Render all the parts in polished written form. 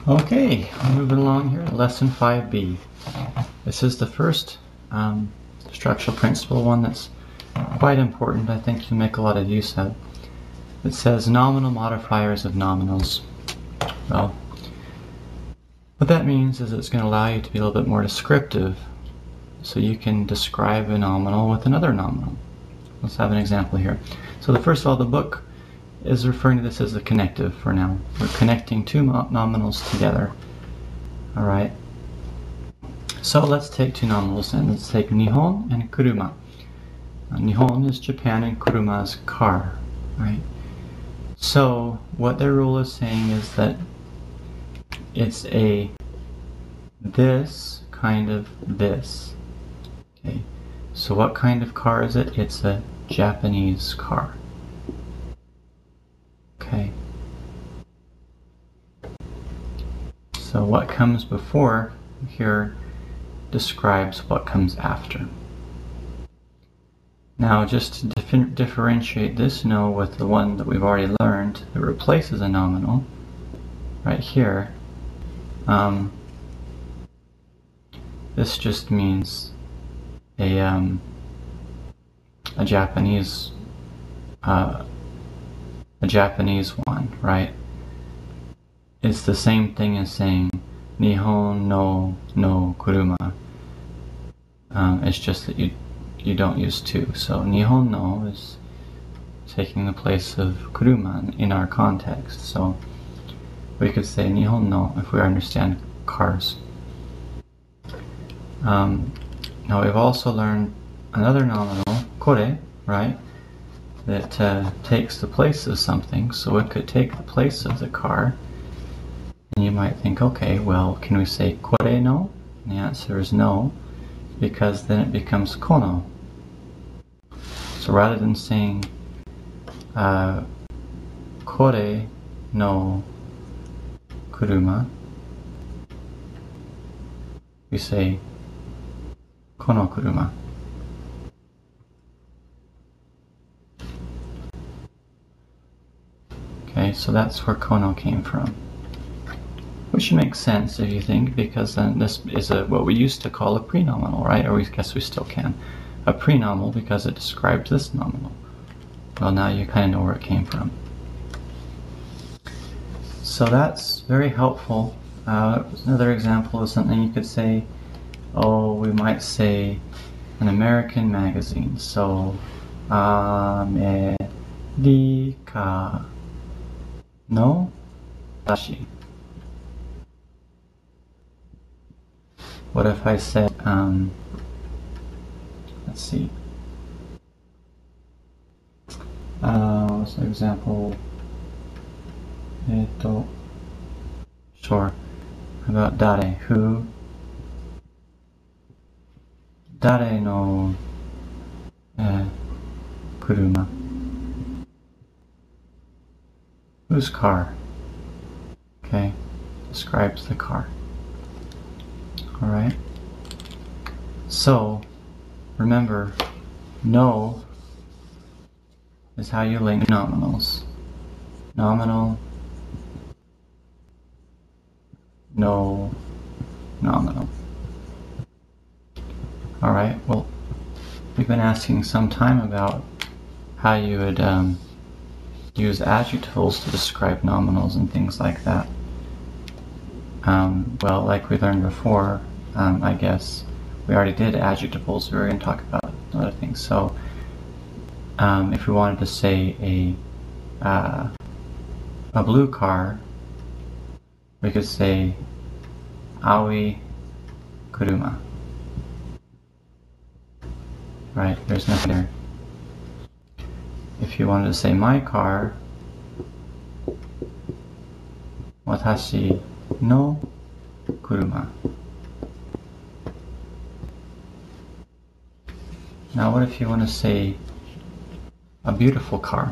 Okay, moving along here, lesson 5b. This is the first structural principle, one that's quite important. I think you'll make a lot of use of. It says nominal modifiers of nominals. Well, what that means is it's going to allow you to be a little bit more descriptive, so you can describe a nominal with another nominal. Let's have an example here. So first of all, the book is referring to this as a connective for now. We're connecting two nominals together. Alright. So let's take two nominals and let's take Nihon and Kuruma. Nihon is Japan and Kuruma is car. Right? So what their rule is saying is that it's a this kind of this. Okay. So what kind of car is it? It's a Japanese car. Okay. So what comes before here describes what comes after. Now, just to differentiate this no with the one that we've already learned that replaces a nominal, right here, this just means a Japanese one, right? It's the same thing as saying Nihon no kuruma. It's just that you don't use two. So Nihon no is taking the place of kuruma in our context. So we could say Nihon no if we understand cars. Now we've also learned another nominal, kore, right? That takes the place of something. So it could take the place of the car. And you might think, okay, well, can we say kore no? And the answer is no, because then it becomes kono. So rather than saying kore no kuruma, we say kono kuruma. Okay, so that's where kono came from. Which makes sense if you think, because then this is what we used to call a prenominal, right? Or we guess we still can. A prenominal because it describes this nominal. Well, now you kind of know where it came from. So that's very helpful. Another example is something you could say, oh, we might say an American magazine. So, America no dashi. What if I said, let's see, what's an example? Sure. How about dare? Who? Dare no kuruma? Whose car? Okay, describes the car. Alright, so remember, no is how you link nominals. Nominal, no, nominal. Alright, well, we've been asking some time about how you would use adjectives to describe nominals and things like that. Well, like we learned before, I guess we already did adjectives. We were going to talk about other things. So, if we wanted to say a blue car, we could say aoi kuruma. Right? There's nothing there. If you wanted to say my car, watashi no kuruma. Now what if you want to say a beautiful car?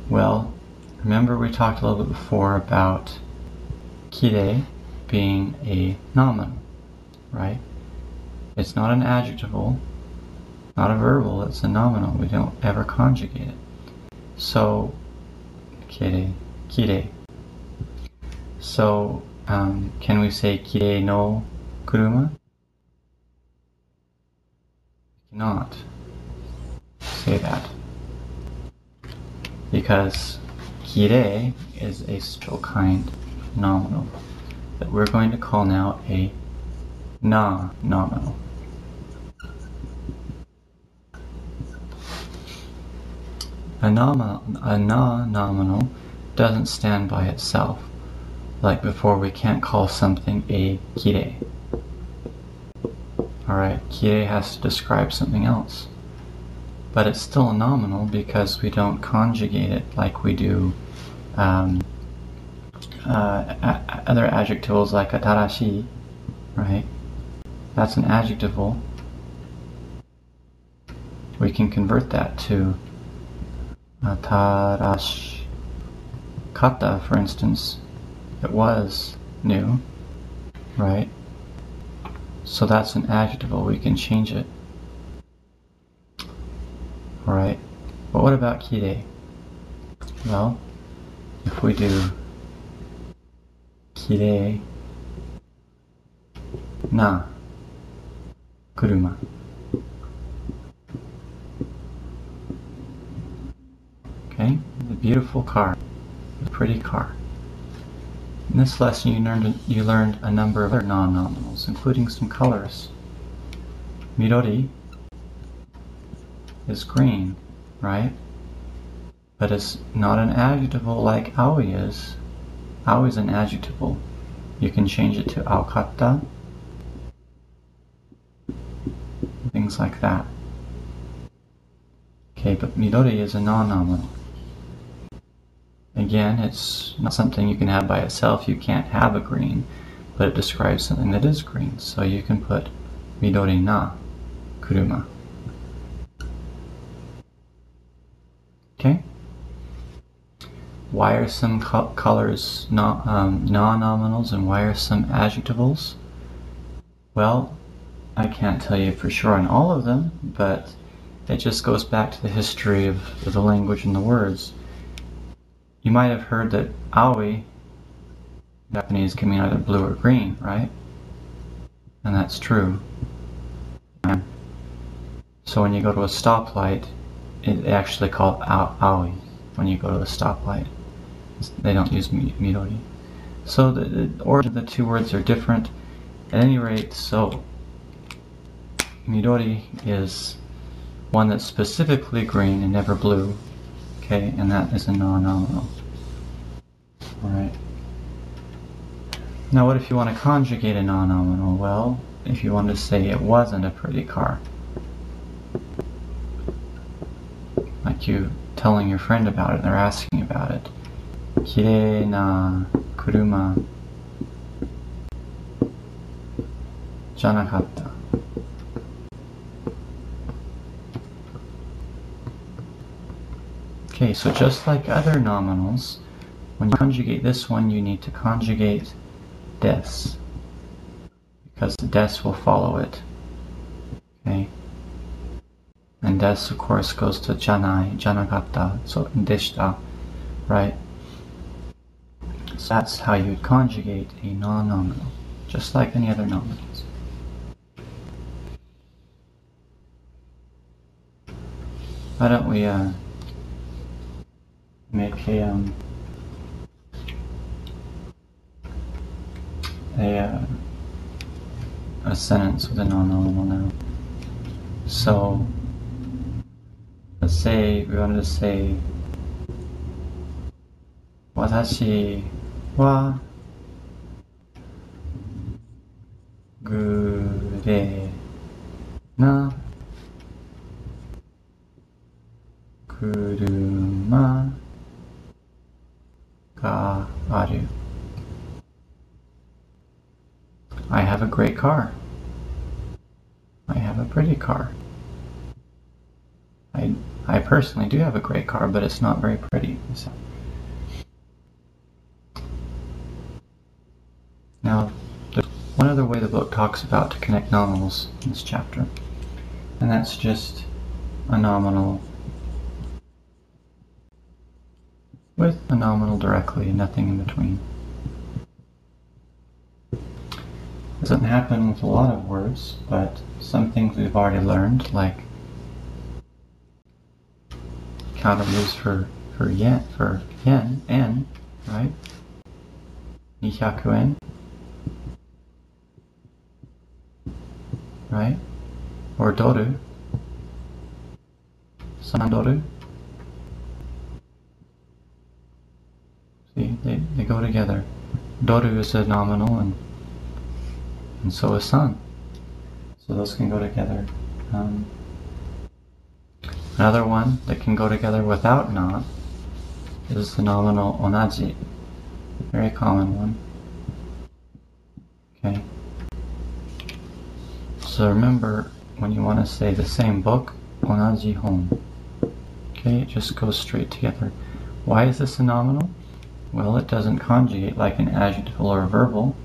Well, remember we talked a little bit before about kirei being a nominal, right? It's not an adjectival, not a verbal, it's a nominal. We don't ever conjugate it. So, kirei, So, can we say kirei no kuruma? We cannot say that, because kirei is a special kind of nominal that we're going to call now a na nominal. A na nominal doesn't stand by itself. Like before, we can't call something a kirei. Alright, kirei has to describe something else. But it's still a nominal because we don't conjugate it like we do other adjectivals like atarashi, right? That's an adjectival. We can convert that to atarashikata, for instance. It was new, right? So that's an adjectival. We can change it. Alright, but what about kirei? Well, if we do kirei na kuruma, okay, the beautiful car, the pretty car. In this lesson you learned a number of other non-nominals, including some colors. Midori is green, right? But it's not an adjectival like aoi is. Aoi is an adjectival. You can change it to aokata, things like that. Okay, but midori is a non-nominal. Again, it's not something you can have by itself. You can't have a green, but it describes something that is green. So you can put midori na kuruma. Okay? Why are some colors non-nominals and why are some adjectivals? Well, I can't tell you for sure on all of them, but it just goes back to the history of the language and the words. You might have heard that aoi, Japanese, can mean either blue or green, right? And that's true. So when you go to a stoplight, it's actually called aoi when you go to the stoplight. They don't use midori. So the origin of the two words are different. At any rate, so midori is one that's specifically green and never blue. Okay, and that is a non-nominal. Alright. Now what if you want to conjugate a non-nominal? Well, if you want to say it wasn't a pretty car. Like you telling your friend about it, they're asking about it. Kirei na kuruma janakatta. Okay, so just like other nominals, when you conjugate this one, you need to conjugate des, because the des will follow it. Okay, and des, of course, goes to janai, janakatta, so deshita, right? So that's how you would conjugate a non-nominal, just like any other nominals. Why don't we make a sentence with a non-nominal now. So let's say we wanted to say watashi wa gurei na kuruma ga aru. I have a great car. I have a pretty car. I personally do have a great car, but it's not very pretty. So. Now, there's one other way the book talks about to connect nominals in this chapter, and that's just a nominal with a nominal directly and nothing in between. Doesn't happen with a lot of words, but some things we've already learned, like countermoves for yen, right? 200 yen, right? Or doru, 3 doru. See, they go together. Doru is a nominal, and so is san. So those can go together. Another one that can go together without na is the nominal onaji. Very common one. Okay. So remember, when you want to say the same book, onaji hon. Okay, it just goes straight together. Why is this a nominal? Well, it doesn't conjugate like an adjective or a verbal,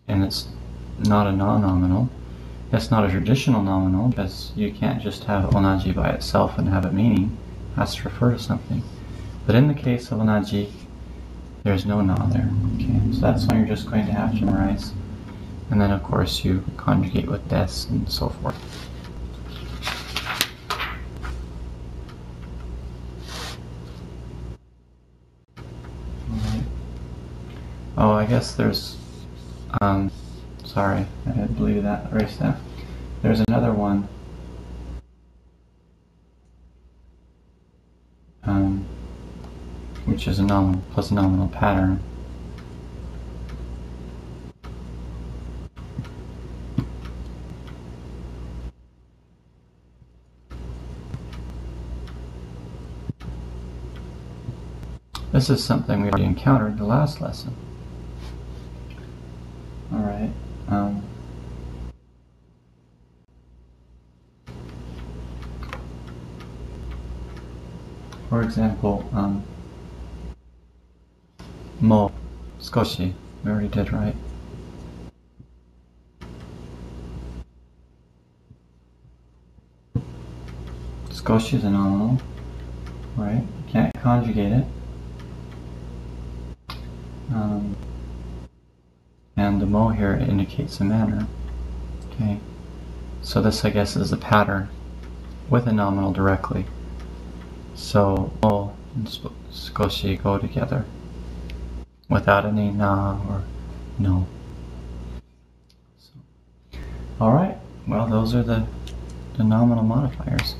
and it's not a non-nominal. It's not a traditional nominal because you can't just have onaji by itself and have a meaning. It has to refer to something. But in the case of onaji, there's no na there. Okay, so that's one you're just going to have to memorize. And then of course you conjugate with des and so forth. Alright. Oh, I guess there's sorry, I didn't believe that. Erase that. There's another one. Which is a nominal plus a nominal pattern. This is something we already encountered in the last lesson. Alright. For example, mo, skoshi, we already did, right? Skoshi is a nominal, right? You can't conjugate it. And the mo here indicates a manner. Okay, so this, I guess, is a pattern with a nominal directly. So mo and skoshi go together without any na or no. So, all right. Well, those are the nominal modifiers.